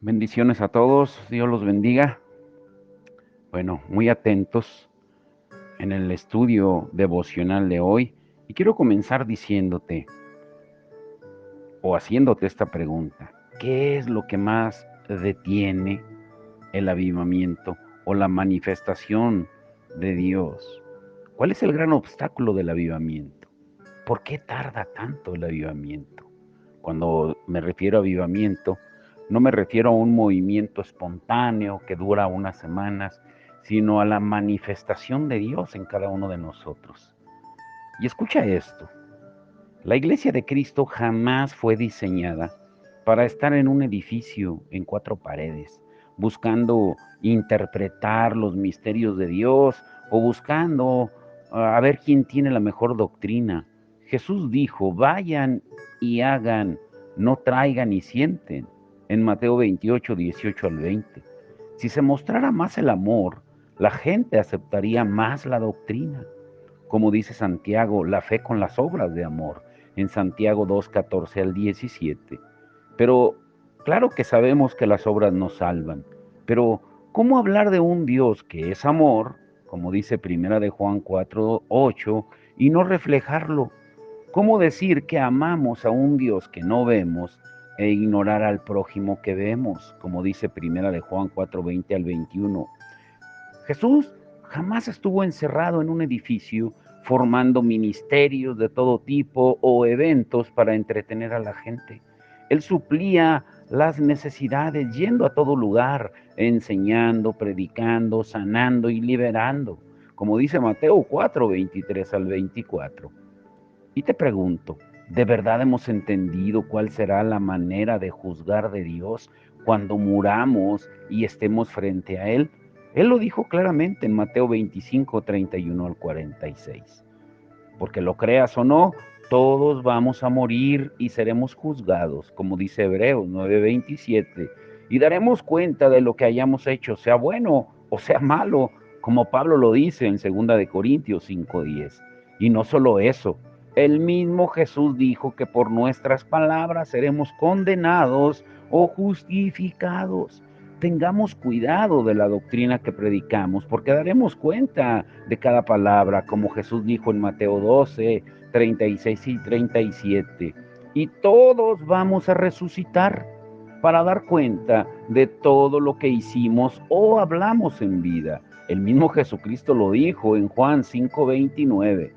Bendiciones a todos, Dios los bendiga. Bueno, muy atentos en el estudio devocional de hoy y quiero comenzar diciéndote o haciéndote esta pregunta. ¿Qué es lo que más detiene el avivamiento o la manifestación de Dios? ¿Cuál es el gran obstáculo del avivamiento? ¿Por qué tarda tanto el avivamiento? Cuando me refiero a avivamiento, no me refiero a un movimiento espontáneo que dura unas semanas, sino a la manifestación de Dios en cada uno de nosotros. Y escucha esto, la iglesia de Cristo jamás fue diseñada para estar en un edificio en cuatro paredes, buscando interpretar los misterios de Dios o buscando a ver quién tiene la mejor doctrina. Jesús dijo, vayan y hagan, no traigan y sienten, en Mateo 28, 18 al 20. Si se mostrara más el amor, la gente aceptaría más la doctrina. Como dice Santiago, la fe con las obras de amor, en Santiago 2, 14 al 17. Pero claro que sabemos que las obras nos salvan, pero ¿cómo hablar de un Dios que es amor, como dice Primera de Juan 4, 8, y no reflejarlo? ¿Cómo decir que amamos a un Dios que no vemos e ignorar al prójimo que vemos, como dice Primera de Juan 4, 20 al 21? Jesús jamás estuvo encerrado en un edificio formando ministerios de todo tipo o eventos para entretener a la gente. Él suplía las necesidades yendo a todo lugar, enseñando, predicando, sanando y liberando, como dice Mateo 4, 23 al 24. Y te pregunto, ¿de verdad hemos entendido cuál será la manera de juzgar de Dios cuando muramos y estemos frente a Él? Él lo dijo claramente en Mateo 25, 31 al 46. Porque lo creas o no, todos vamos a morir y seremos juzgados, como dice Hebreos 9:27, y daremos cuenta de lo que hayamos hecho, sea bueno o sea malo, como Pablo lo dice en 2 de Corintios 5:10. Y no solo eso, el mismo Jesús dijo que por nuestras palabras seremos condenados o justificados. Tengamos cuidado de la doctrina que predicamos, porque daremos cuenta de cada palabra, como Jesús dijo en Mateo 12, 36 y 37. Y todos vamos a resucitar para dar cuenta de todo lo que hicimos o hablamos en vida. El mismo Jesucristo lo dijo en Juan 5:29.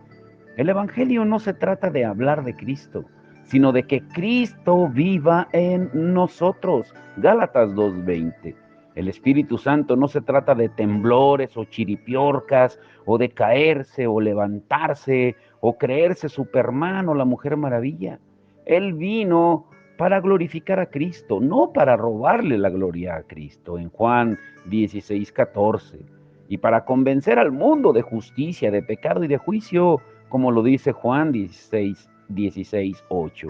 El Evangelio no se trata de hablar de Cristo, sino de que Cristo viva en nosotros. Gálatas 2:20. El Espíritu Santo no se trata de temblores o chiripiorcas, o de caerse o levantarse, o creerse Superman o la Mujer Maravilla. Él vino para glorificar a Cristo, no para robarle la gloria a Cristo, en Juan 16:14. Y para convencer al mundo de justicia, de pecado y de juicio, como lo dice Juan 16:8.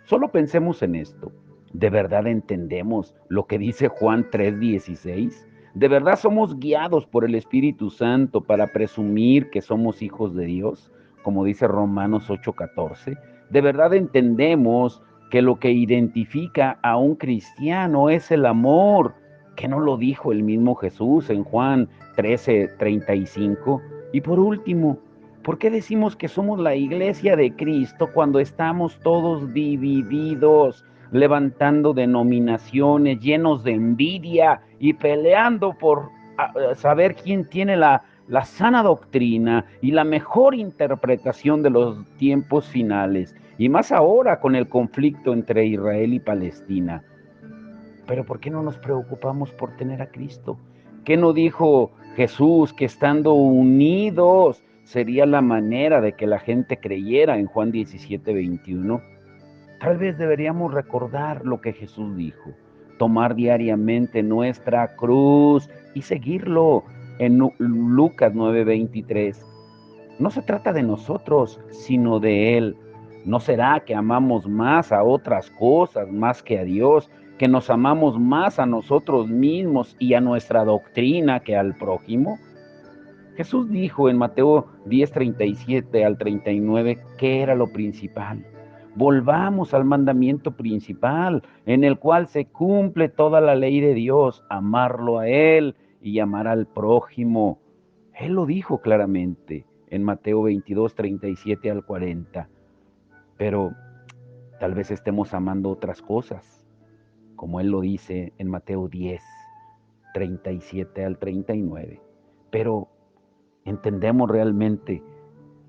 Solo pensemos en esto. ¿De verdad entendemos lo que dice Juan 3:16? ¿De verdad somos guiados por el Espíritu Santo para presumir que somos hijos de Dios? Como dice Romanos 8:14. ¿De verdad entendemos que lo que identifica a un cristiano es el amor? ¿Que no lo dijo el mismo Jesús en Juan 13:35? Y por último, ¿por qué decimos que somos la iglesia de Cristo cuando estamos todos divididos, levantando denominaciones, llenos de envidia y peleando por saber quién tiene la sana doctrina y la mejor interpretación de los tiempos finales? Y más ahora con el conflicto entre Israel y Palestina. Pero ¿por qué no nos preocupamos por tener a Cristo? ¿Qué no dijo Jesús que estando unidos sería la manera de que la gente creyera en Juan 17:21? Tal vez deberíamos recordar lo que Jesús dijo, tomar diariamente nuestra cruz y seguirlo en Lucas 9:23. No se trata de nosotros, sino de Él. ¿No será que amamos más a otras cosas más que a Dios, que nos amamos más a nosotros mismos y a nuestra doctrina que al prójimo? Jesús dijo en Mateo 10:37 al 39 que era lo principal. Volvamos al mandamiento principal, en el cual se cumple toda la ley de Dios, amarlo a Él y amar al prójimo. Él lo dijo claramente en Mateo 22, 37 al 40. Pero tal vez estemos amando otras cosas, como Él lo dice en Mateo 10, 37 al 39. Pero entendemos realmente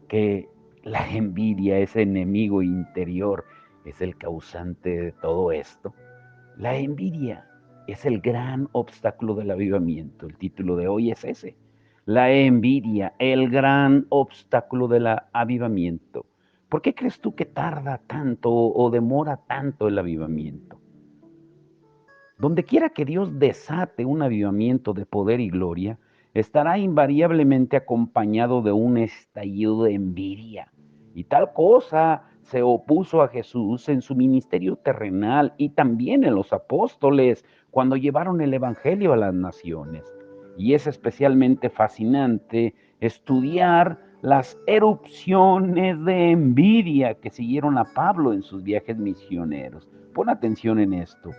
que la envidia, ese enemigo interior, es el causante de todo esto. La envidia es el gran obstáculo del avivamiento. El título de hoy es ese. La envidia, el gran obstáculo del avivamiento. ¿Por qué crees tú que tarda tanto o demora tanto el avivamiento? Donde quiera que Dios desate un avivamiento de poder y gloria, estará invariablemente acompañado de un estallido de envidia. Y tal cosa se opuso a Jesús en su ministerio terrenal y también en los apóstoles cuando llevaron el Evangelio a las naciones. Y es especialmente fascinante estudiar las erupciones de envidia que siguieron a Pablo en sus viajes misioneros. Pon atención en esto.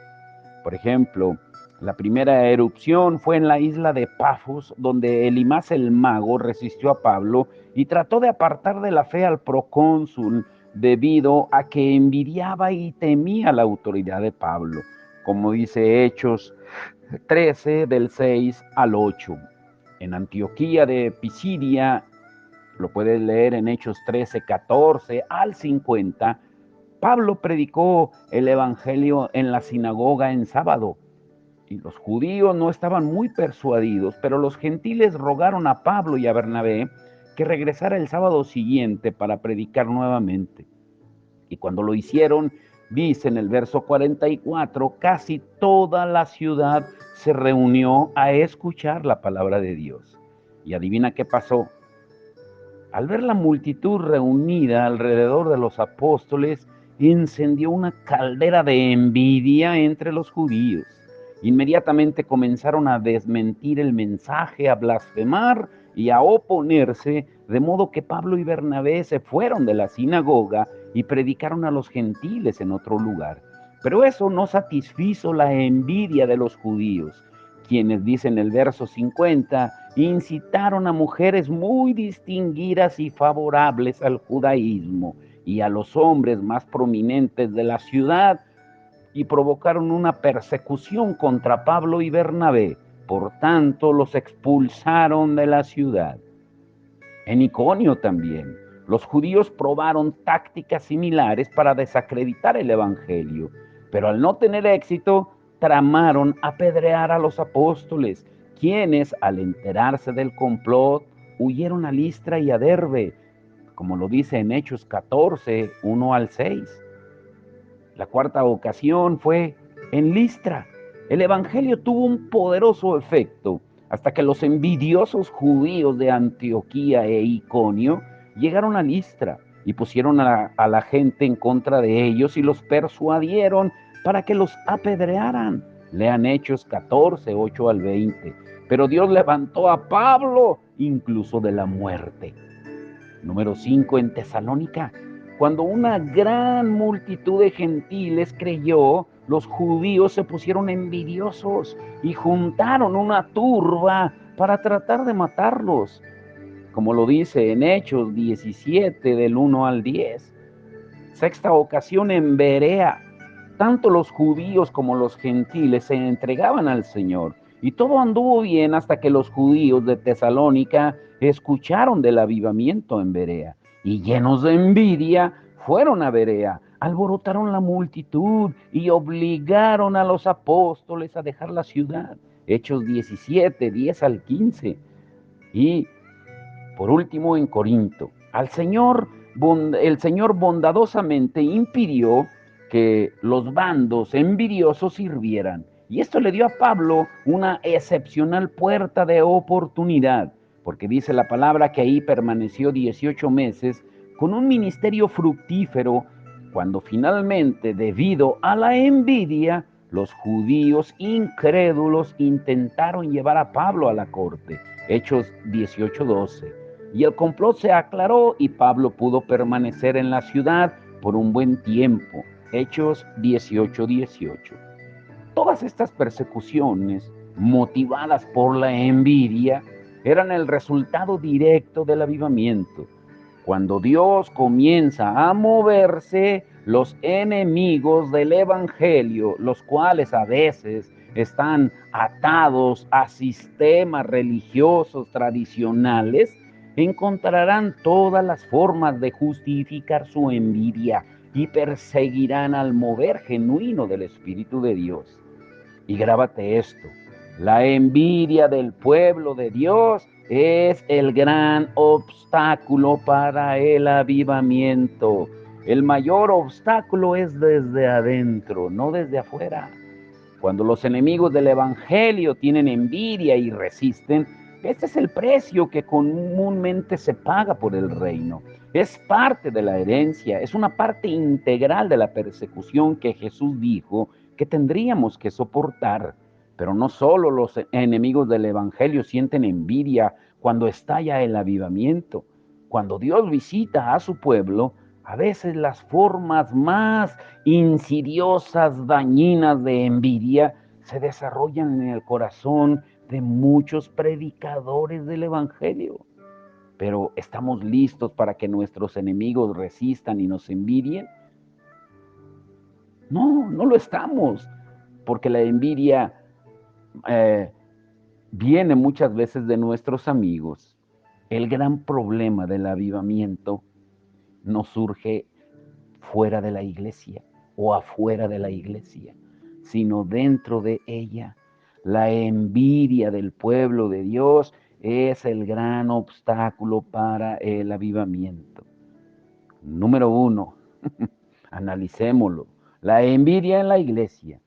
Por ejemplo, la primera erupción fue en la isla de Pafos, donde Elimás el mago resistió a Pablo y trató de apartar de la fe al procónsul debido a que envidiaba y temía la autoridad de Pablo, como dice Hechos 13 del 6 al 8. En Antioquía de Pisidia, lo puedes leer en Hechos 13, 14 al 50, Pablo predicó el evangelio en la sinagoga en sábado, y los judíos no estaban muy persuadidos, pero los gentiles rogaron a Pablo y a Bernabé que regresara el sábado siguiente para predicar nuevamente. Y cuando lo hicieron, dice en el verso 44, casi toda la ciudad se reunió a escuchar la palabra de Dios. Y adivina qué pasó. Al ver la multitud reunida alrededor de los apóstoles, encendió una caldera de envidia entre los judíos. Inmediatamente comenzaron a desmentir el mensaje, a blasfemar y a oponerse, de modo que Pablo y Bernabé se fueron de la sinagoga y predicaron a los gentiles en otro lugar. Pero eso no satisfizo la envidia de los judíos, quienes, dicen el verso 50, incitaron a mujeres muy distinguidas y favorables al judaísmo y a los hombres más prominentes de la ciudad, y provocaron una persecución contra Pablo y Bernabé. Por tanto, los expulsaron de la ciudad. En Iconio también, los judíos probaron tácticas similares para desacreditar el evangelio, pero al no tener éxito, tramaron apedrear a los apóstoles, quienes, al enterarse del complot, huyeron a Listra y a Derbe, como lo dice en Hechos 14, 1 al 6. La cuarta ocasión fue en Listra. El evangelio tuvo un poderoso efecto hasta que los envidiosos judíos de Antioquía e Iconio llegaron a Listra y pusieron a la gente en contra de ellos y los persuadieron para que los apedrearan. Lean Hechos 14, 8 al 20. Pero Dios levantó a Pablo incluso de la muerte. Número 5, en Tesalónica. Cuando una gran multitud de gentiles creyó, los judíos se pusieron envidiosos y juntaron una turba para tratar de matarlos, como lo dice en Hechos 17 del 1 al 10. Sexta ocasión en Berea. Tanto los judíos como los gentiles se entregaban al Señor, y todo anduvo bien hasta que los judíos de Tesalónica escucharon del avivamiento en Berea, y llenos de envidia fueron a Berea, alborotaron la multitud y obligaron a los apóstoles a dejar la ciudad. Hechos 17, 10 al 15. Y por último, en Corinto, el Señor bondadosamente impidió que los bandos envidiosos sirvieran. Y esto le dio a Pablo una excepcional puerta de oportunidad, porque dice la palabra que ahí permaneció 18 meses con un ministerio fructífero, cuando finalmente, debido a la envidia, los judíos incrédulos intentaron llevar a Pablo a la corte. Hechos 18:12. Y el complot se aclaró y Pablo pudo permanecer en la ciudad por un buen tiempo. Hechos 18:18. Todas estas persecuciones, motivadas por la envidia, eran el resultado directo del avivamiento. Cuando Dios comienza a moverse, los enemigos del Evangelio, los cuales a veces están atados a sistemas religiosos tradicionales, encontrarán todas las formas de justificar su envidia y perseguirán al mover genuino del Espíritu de Dios. Y grábate esto: la envidia del pueblo de Dios es el gran obstáculo para el avivamiento. El mayor obstáculo es desde adentro, no desde afuera. Cuando los enemigos del Evangelio tienen envidia y resisten, este es el precio que comúnmente se paga por el reino. Es parte de la herencia, es una parte integral de la persecución que Jesús dijo que tendríamos que soportar. Pero no solo los enemigos del Evangelio sienten envidia cuando estalla el avivamiento. Cuando Dios visita a su pueblo, a veces las formas más insidiosas, dañinas de envidia se desarrollan en el corazón de muchos predicadores del Evangelio. Pero ¿estamos listos para que nuestros enemigos resistan y nos envidien? No, no lo estamos, porque la envidia eh, viene muchas veces de nuestros amigos. El gran problema del avivamiento no surge fuera de la iglesia o afuera de la iglesia, sino dentro de ella. La envidia del pueblo de Dios es el gran obstáculo para el avivamiento. Número uno, analicémoslo. La envidia en la iglesia.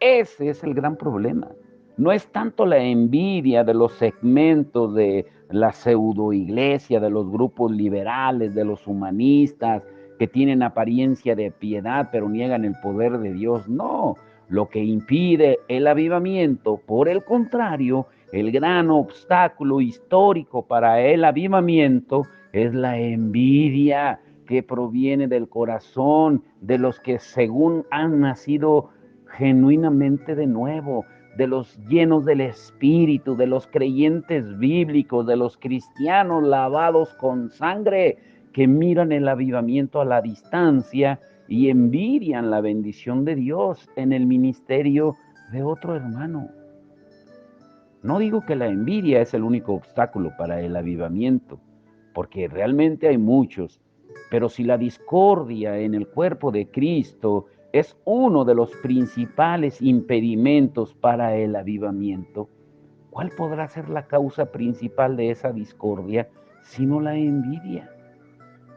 Ese es el gran problema. No es tanto la envidia de los segmentos de la pseudoiglesia, de los grupos liberales, de los humanistas, que tienen apariencia de piedad, pero niegan el poder de Dios. No, lo que impide el avivamiento, por el contrario, el gran obstáculo histórico para el avivamiento es la envidia que proviene del corazón de los que según han nacido genuinamente de nuevo, de los llenos del Espíritu, de los creyentes bíblicos, de los cristianos lavados con sangre, que miran el avivamiento a la distancia y envidian la bendición de Dios en el ministerio de otro hermano. No digo que la envidia es el único obstáculo para el avivamiento, porque realmente hay muchos, pero si la discordia en el cuerpo de Cristo es uno de los principales impedimentos para el avivamiento, ¿cuál podrá ser la causa principal de esa discordia sino la envidia?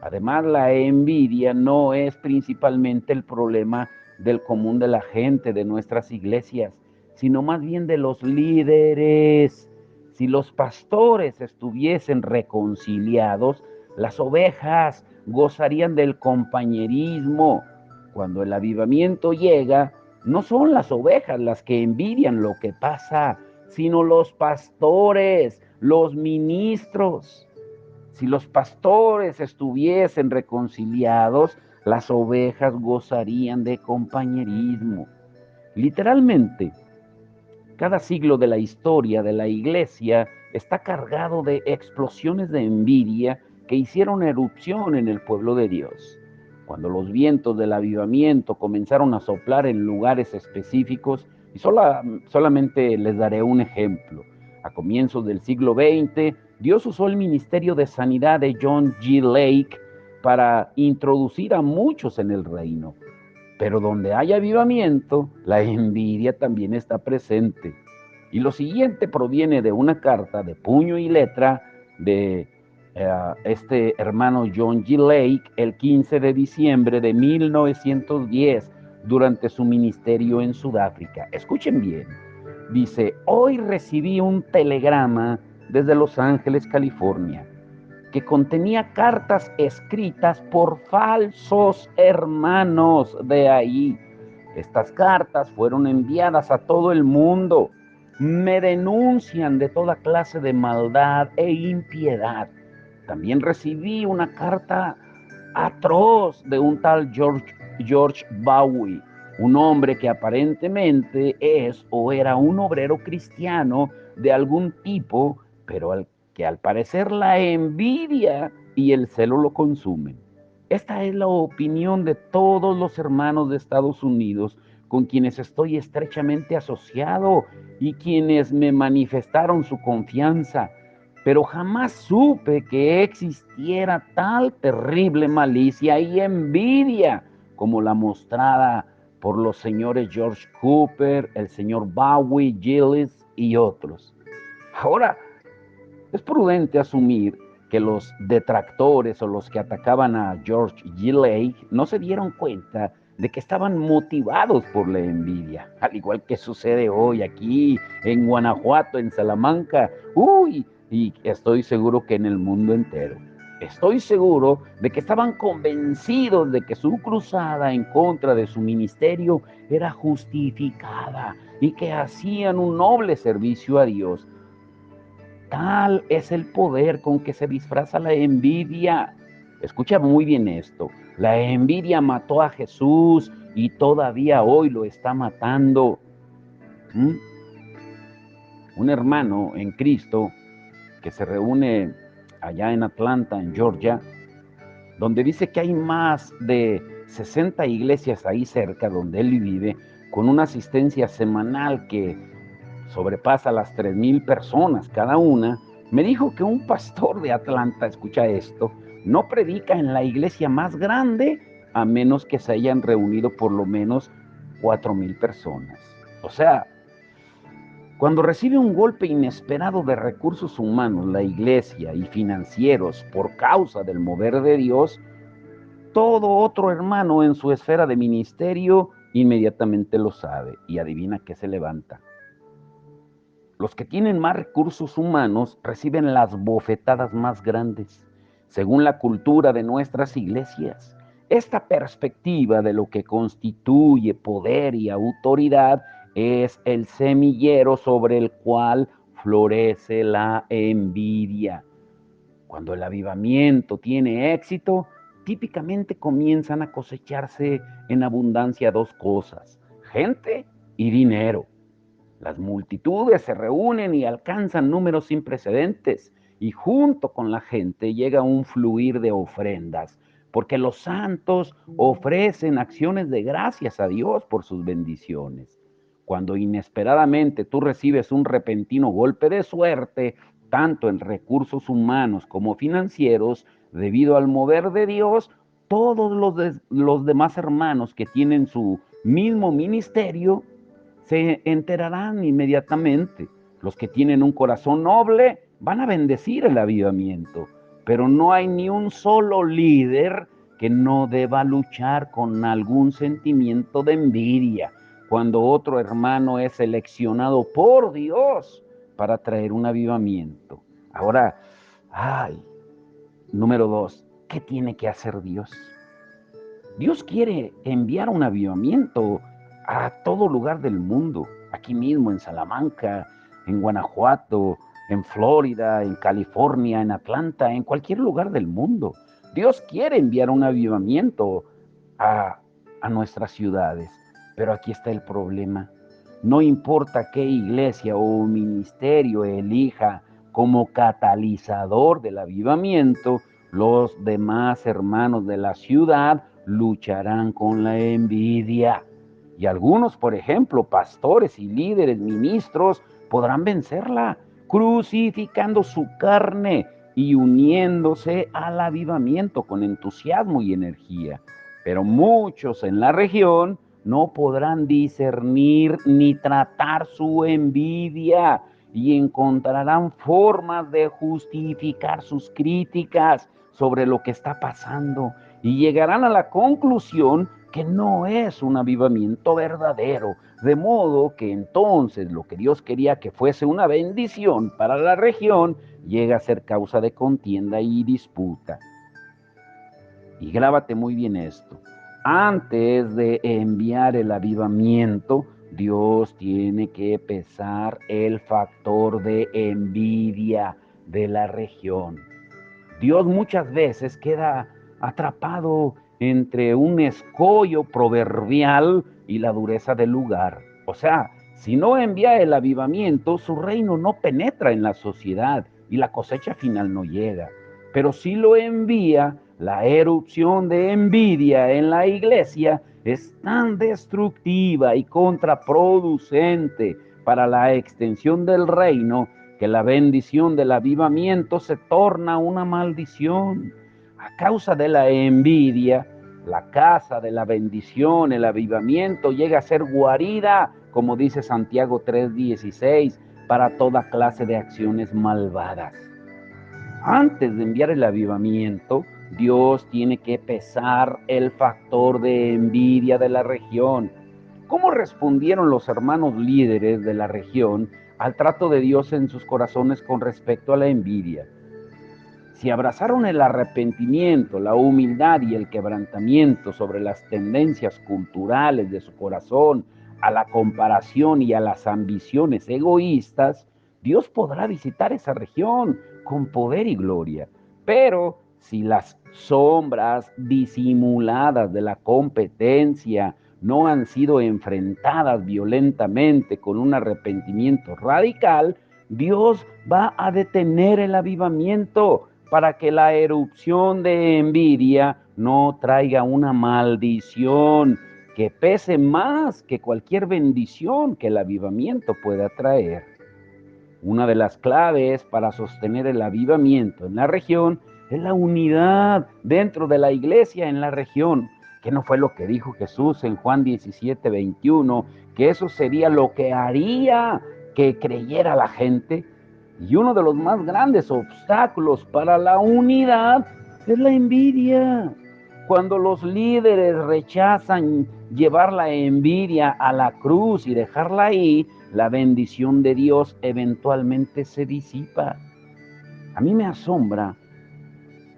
Además, la envidia no es principalmente el problema del común de la gente de nuestras iglesias, sino más bien de los líderes. Si los pastores estuviesen reconciliados, las ovejas gozarían del compañerismo. Cuando el avivamiento llega, no son las ovejas las que envidian lo que pasa, sino los pastores, los ministros. Si los pastores estuviesen reconciliados, las ovejas gozarían de compañerismo. Literalmente, cada siglo de la historia de la iglesia está cargado de explosiones de envidia que hicieron erupción en el pueblo de Dios. Cuando los vientos del avivamiento comenzaron a soplar en lugares específicos, y solamente les daré un ejemplo. A comienzos del siglo XX, Dios usó el ministerio de sanidad de John G. Lake para introducir a muchos en el reino. Pero donde hay avivamiento, la envidia también está presente. Y lo siguiente proviene de una carta de puño y letra de este hermano John G. Lake el 15 de diciembre de 1910 durante su ministerio en Sudáfrica. Escuchen bien. Dice: hoy recibí un telegrama desde Los Ángeles, California, que contenía cartas escritas por falsos hermanos de ahí. Estas cartas fueron enviadas a todo el mundo. Me denuncian de toda clase de maldad e impiedad. También recibí una carta atroz de un tal George Bowie, un hombre que aparentemente es o era un obrero cristiano de algún tipo, pero que al parecer la envidia y el celo lo consumen. Esta es la opinión de todos los hermanos de Estados Unidos con quienes estoy estrechamente asociado y quienes me manifestaron su confianza, pero jamás supe que existiera tal terrible malicia y envidia como la mostrada por los señores George Cooper, el señor Bowie, Gillis y otros. Ahora, es prudente asumir que los detractores o los que atacaban a George Gillis no se dieron cuenta de que estaban motivados por la envidia, al igual que sucede hoy aquí en Guanajuato, en Salamanca, y estoy seguro que en el mundo entero. Estoy seguro de que estaban convencidos de que su cruzada en contra de su ministerio era justificada y que hacían un noble servicio a Dios. Tal es el poder con que se disfraza la envidia. Escucha muy bien esto. La envidia mató a Jesús y todavía hoy lo está matando. ¿Mm? Un hermano en Cristo que se reúne allá en Atlanta, en Georgia, donde dice que hay más de 60 iglesias ahí cerca donde él vive, con una asistencia semanal que sobrepasa las 3,000 personas cada una, me dijo que un pastor de Atlanta, escucha esto, no predica en la iglesia más grande a menos que se hayan reunido por lo menos 4,000 personas. O sea, cuando recibe un golpe inesperado de recursos humanos, la iglesia y financieros por causa del mover de Dios, todo otro hermano en su esfera de ministerio inmediatamente lo sabe y adivina qué se levanta. Los que tienen más recursos humanos reciben las bofetadas más grandes, según la cultura de nuestras iglesias. Esta perspectiva de lo que constituye poder y autoridad es el semillero sobre el cual florece la envidia. Cuando el avivamiento tiene éxito, típicamente comienzan a cosecharse en abundancia dos cosas: gente y dinero. Las multitudes se reúnen y alcanzan números sin precedentes, y junto con la gente llega un fluir de ofrendas, porque los santos ofrecen acciones de gracias a Dios por sus bendiciones. Cuando inesperadamente tú recibes un repentino golpe de suerte, tanto en recursos humanos como financieros, debido al mover de Dios, todos los demás hermanos que tienen su mismo ministerio se enterarán inmediatamente. Los que tienen un corazón noble van a bendecir el avivamiento, pero no hay ni un solo líder que no deba luchar con algún sentimiento de envidia cuando otro hermano es seleccionado por Dios para traer un avivamiento. Ahora, número 2, ¿qué tiene que hacer Dios? Dios quiere enviar un avivamiento a todo lugar del mundo, aquí mismo en Salamanca, en Guanajuato, en Florida, en California, en Atlanta, en cualquier lugar del mundo. Dios quiere enviar un avivamiento a, a nuestras ciudades, pero aquí está el problema. No importa qué iglesia o ministerio elija como catalizador del avivamiento, los demás hermanos de la ciudad lucharán con la envidia. Y algunos, por ejemplo, pastores y líderes, ministros, podrán vencerla, crucificando su carne y uniéndose al avivamiento con entusiasmo y energía. Pero muchos en la región no podrán discernir ni tratar su envidia y encontrarán formas de justificar sus críticas sobre lo que está pasando y llegarán a la conclusión que no es un avivamiento verdadero, de modo que entonces lo que Dios quería que fuese una bendición para la región llega a ser causa de contienda y disputa. Y grábate muy bien esto: antes de enviar el avivamiento, Dios tiene que pesar el factor de envidia de la región. Dios muchas veces queda atrapado entre un escollo proverbial y la dureza del lugar. O sea, si no envía el avivamiento, su reino no penetra en la sociedad y la cosecha final no llega. Pero si lo envía, la erupción de envidia en la iglesia es tan destructiva y contraproducente para la extensión del reino que la bendición del avivamiento se torna una maldición. A causa de la envidia, la casa de la bendición, el avivamiento, llega a ser guarida, como dice Santiago 3:16, para toda clase de acciones malvadas. Antes de enviar el avivamiento, Dios tiene que pesar el factor de envidia de la región. ¿Cómo respondieron los hermanos líderes de la región al trato de Dios en sus corazones con respecto a la envidia? Si abrazaron el arrepentimiento, la humildad y el quebrantamiento sobre las tendencias culturales de su corazón, a la comparación y a las ambiciones egoístas, Dios podrá visitar esa región con poder y gloria. Pero si las sombras disimuladas de la competencia no han sido enfrentadas violentamente con un arrepentimiento radical, Dios va a detener el avivamiento para que la erupción de envidia no traiga una maldición que pese más que cualquier bendición que el avivamiento pueda traer. Una de las claves para sostener el avivamiento en la región es la unidad dentro de la iglesia en la región, que no fue lo que dijo Jesús en Juan 17:21, que eso sería lo que haría que creyera la gente. Y uno de los más grandes obstáculos para la unidad es la envidia. Cuando los líderes rechazan llevar la envidia a la cruz y dejarla ahí, la bendición de Dios eventualmente se disipa. A mí me asombra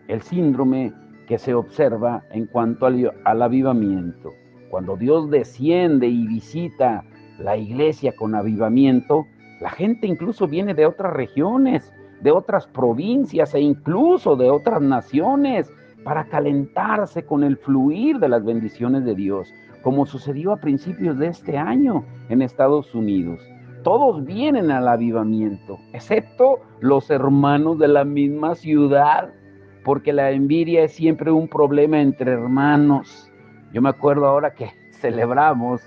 el síndrome que se observa en cuanto al avivamiento. Cuando Dios desciende y visita la iglesia con avivamiento, la gente incluso viene de otras regiones, de otras provincias e incluso de otras naciones para calentarse con el fluir de las bendiciones de Dios, como sucedió a principios de este año en Estados Unidos. Todos vienen al avivamiento, excepto los hermanos de la misma ciudad, porque la envidia es siempre un problema entre hermanos. Yo me acuerdo ahora que celebramos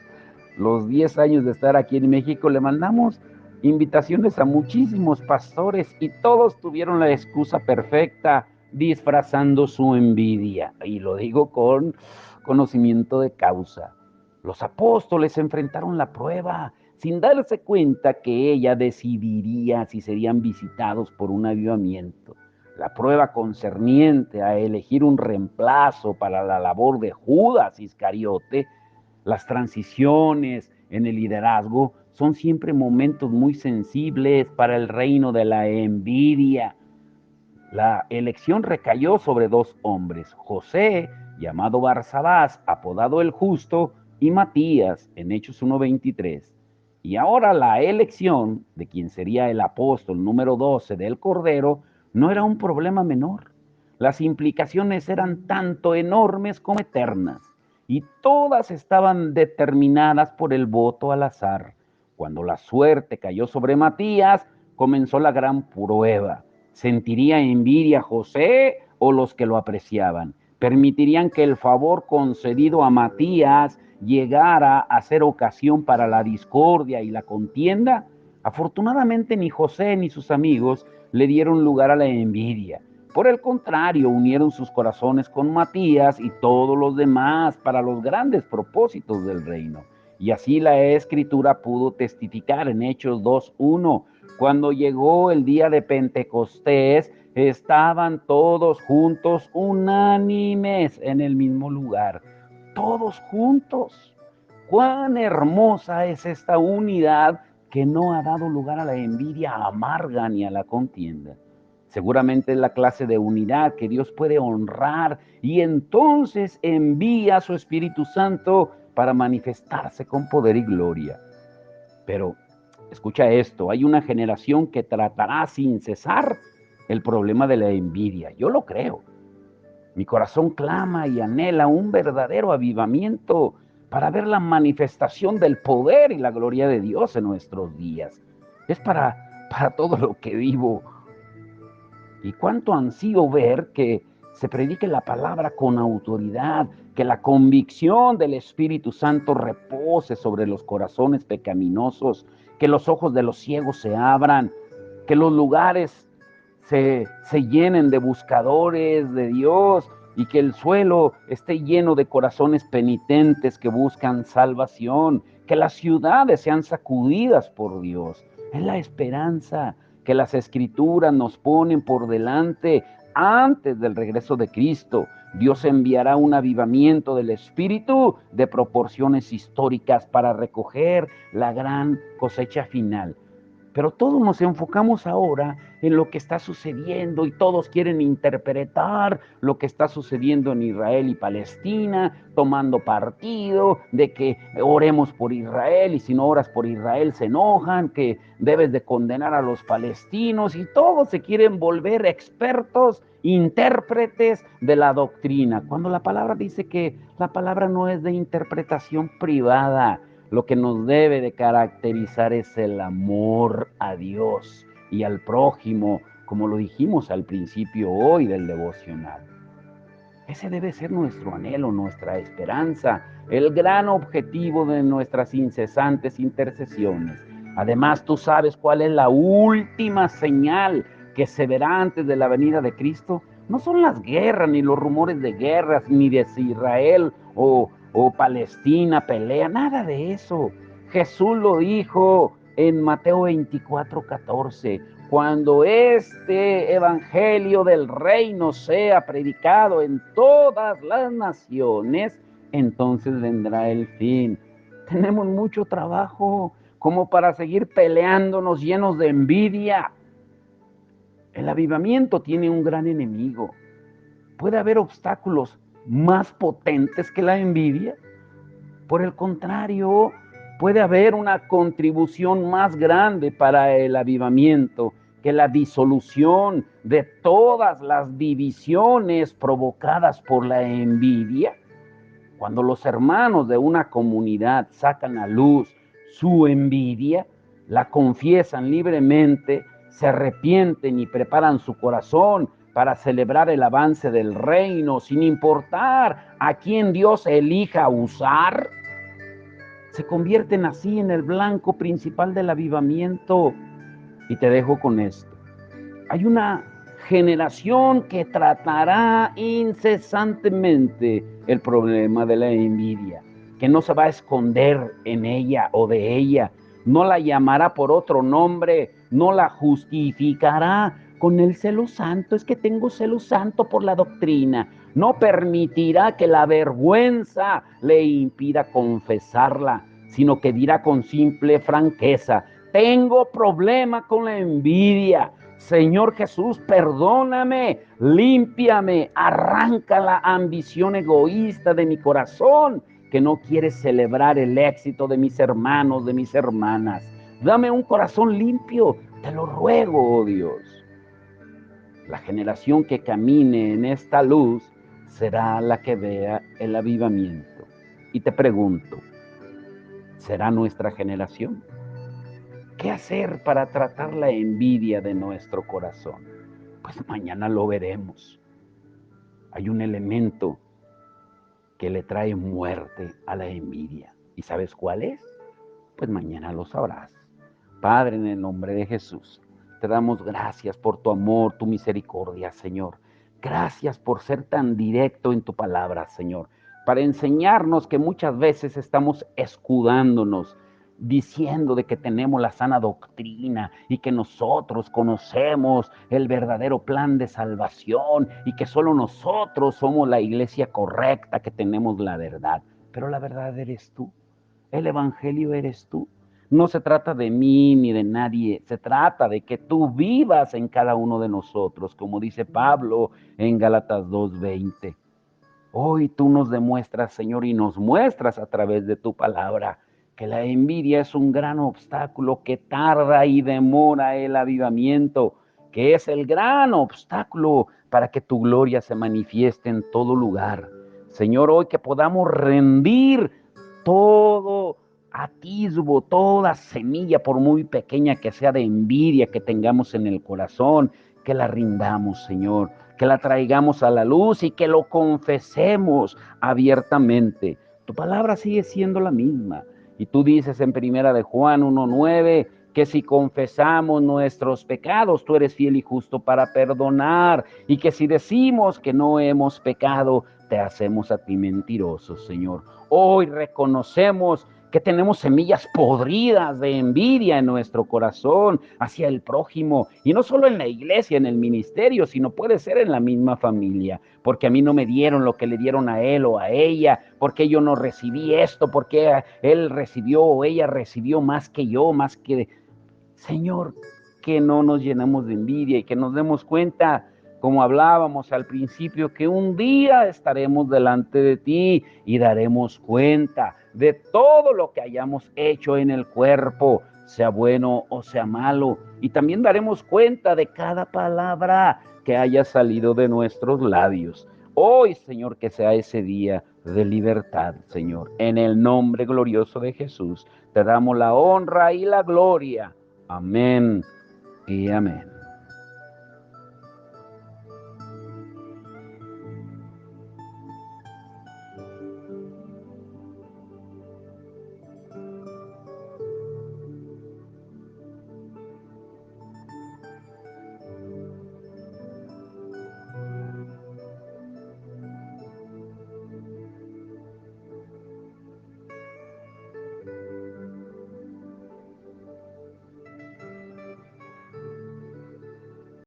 los 10 años de estar aquí en México, le mandamos invitaciones a muchísimos pastores y todos tuvieron la excusa perfecta disfrazando su envidia. Y lo digo con conocimiento de causa. Los apóstoles enfrentaron la prueba sin darse cuenta que ella decidiría si serían visitados por un avivamiento. La prueba concerniente a elegir un reemplazo para la labor de Judas Iscariote, las transiciones en el liderazgo son siempre momentos muy sensibles para el reino de la envidia. La elección recayó sobre dos hombres, José, llamado Barsabás, apodado el Justo, y Matías, en Hechos 1:23. Y ahora la elección de quien sería el apóstol número 12 del Cordero no era un problema menor. Las implicaciones eran tanto enormes como eternas, y todas estaban determinadas por el voto al azar. Cuando la suerte cayó sobre Matías, comenzó la gran prueba. ¿Sentiría envidia José o los que lo apreciaban? ¿Permitirían que el favor concedido a Matías llegara a ser ocasión para la discordia y la contienda? Afortunadamente ni José ni sus amigos le dieron lugar a la envidia. Por el contrario, unieron sus corazones con Matías y todos los demás para los grandes propósitos del reino. Y así la Escritura pudo testificar en Hechos 2:1. Cuando llegó el día de Pentecostés, estaban todos juntos, unánimes en el mismo lugar. Todos juntos. Cuán hermosa es esta unidad que no ha dado lugar a la envidia amarga ni a la contienda. Seguramente es la clase de unidad que Dios puede honrar y entonces envía a su Espíritu Santo para manifestarse con poder y gloria. Pero escucha esto, hay una generación que tratará sin cesar el problema de la envidia. Yo lo creo. Mi corazón clama y anhela un verdadero avivamiento para ver la manifestación del poder y la gloria de Dios en nuestros días. Es para todo lo que vivo. Y cuánto ansío ver que se predique la palabra con autoridad, que la convicción del Espíritu Santo repose sobre los corazones pecaminosos, que los ojos de los ciegos se abran, que los lugares se llenen de buscadores de Dios y que el suelo esté lleno de corazones penitentes que buscan salvación, que las ciudades sean sacudidas por Dios. Es la esperanza que las Escrituras nos ponen por delante antes del regreso de Cristo. Dios enviará un avivamiento del Espíritu de proporciones históricas para recoger la gran cosecha final. Pero todos nos enfocamos ahora en lo que está sucediendo y todos quieren interpretar lo que está sucediendo en Israel y Palestina, tomando partido de que oremos por Israel y si no oras por Israel se enojan, que debes de condenar a los palestinos y todos se quieren volver expertos, intérpretes de la doctrina, cuando la palabra dice que la palabra no es de interpretación privada. Lo que nos debe de caracterizar es el amor a Dios y al prójimo, como lo dijimos al principio hoy del devocional. Ese debe ser nuestro anhelo, nuestra esperanza, el gran objetivo de nuestras incesantes intercesiones. Además, tú sabes cuál es la última señal que se verá antes de la venida de Cristo. No son las guerras, ni los rumores de guerras, ni de si Israel o Palestina pelea, nada de eso. Jesús lo dijo en Mateo 24:14. Cuando este evangelio del reino sea predicado en todas las naciones, entonces vendrá el fin. Tenemos mucho trabajo como para seguir peleándonos llenos de envidia. El avivamiento tiene un gran enemigo. ¿Puede haber obstáculos más potentes que la envidia? Por el contrario, puede haber una contribución más grande para el avivamiento que la disolución de todas las divisiones provocadas por la envidia. Cuando los hermanos de una comunidad sacan a luz su envidia, la confiesan libremente, se arrepienten y preparan su corazón para celebrar el avance del reino, sin importar a quién Dios elija usar, se convierten así en el blanco principal del avivamiento. Y te dejo con esto. Hay una generación que tratará incesantemente el problema de la envidia, que no se va a esconder en ella o de ella, no la llamará por otro nombre, no la justificará con el celo santo, es que tengo celo santo por la doctrina. No permitirá que la vergüenza le impida confesarla, sino que dirá con simple franqueza: tengo problema con la envidia. Señor Jesús, perdóname, límpiame, arranca la ambición egoísta de mi corazón, que no quiere celebrar el éxito de mis hermanos, de mis hermanas. Dame un corazón limpio, te lo ruego, oh Dios. La generación que camine en esta luz será la que vea el avivamiento. Y te pregunto, ¿será nuestra generación? ¿Qué hacer para tratar la envidia de nuestro corazón? Pues mañana lo veremos. Hay un elemento que le trae muerte a la envidia. ¿Y sabes cuál es? Pues mañana lo sabrás. Padre, en el nombre de Jesús, te damos gracias por tu amor, tu misericordia, Señor. Gracias por ser tan directo en tu palabra, Señor, para enseñarnos que muchas veces estamos escudándonos, diciendo de que tenemos la sana doctrina y que nosotros conocemos el verdadero plan de salvación y que solo nosotros somos la iglesia correcta, que tenemos la verdad. Pero la verdad eres tú. El evangelio eres tú. No se trata de mí ni de nadie, se trata de que tú vivas en cada uno de nosotros, como dice Pablo en Gálatas 2:20. Hoy tú nos demuestras, Señor, y nos muestras a través de tu palabra que la envidia es un gran obstáculo que tarda y demora el avivamiento, que es el gran obstáculo para que tu gloria se manifieste en todo lugar. Señor, hoy que podamos rendir todo atisbo, toda semilla, por muy pequeña que sea, de envidia que tengamos en el corazón, que la rindamos, Señor, que la traigamos a la luz y que lo confesemos abiertamente. Tu palabra sigue siendo la misma. Y tú dices en primera de Juan 1:9 que si confesamos nuestros pecados, tú eres fiel y justo para perdonar, y que si decimos que no hemos pecado, te hacemos a ti mentirosos, Señor. Hoy reconocemos que tenemos semillas podridas de envidia en nuestro corazón hacia el prójimo, y no solo en la iglesia, en el ministerio, sino puede ser en la misma familia, porque a mí no me dieron lo que le dieron a él o a ella, porque yo no recibí esto, porque él recibió o ella recibió más que yo, más que... Señor, que no nos llenamos de envidia y que nos demos cuenta, como hablábamos al principio, que un día estaremos delante de ti y daremos cuenta de todo lo que hayamos hecho en el cuerpo, sea bueno o sea malo. Y también daremos cuenta de cada palabra que haya salido de nuestros labios. Hoy, Señor, que sea ese día de libertad, Señor. En el nombre glorioso de Jesús, te damos la honra y la gloria. Amén y amén.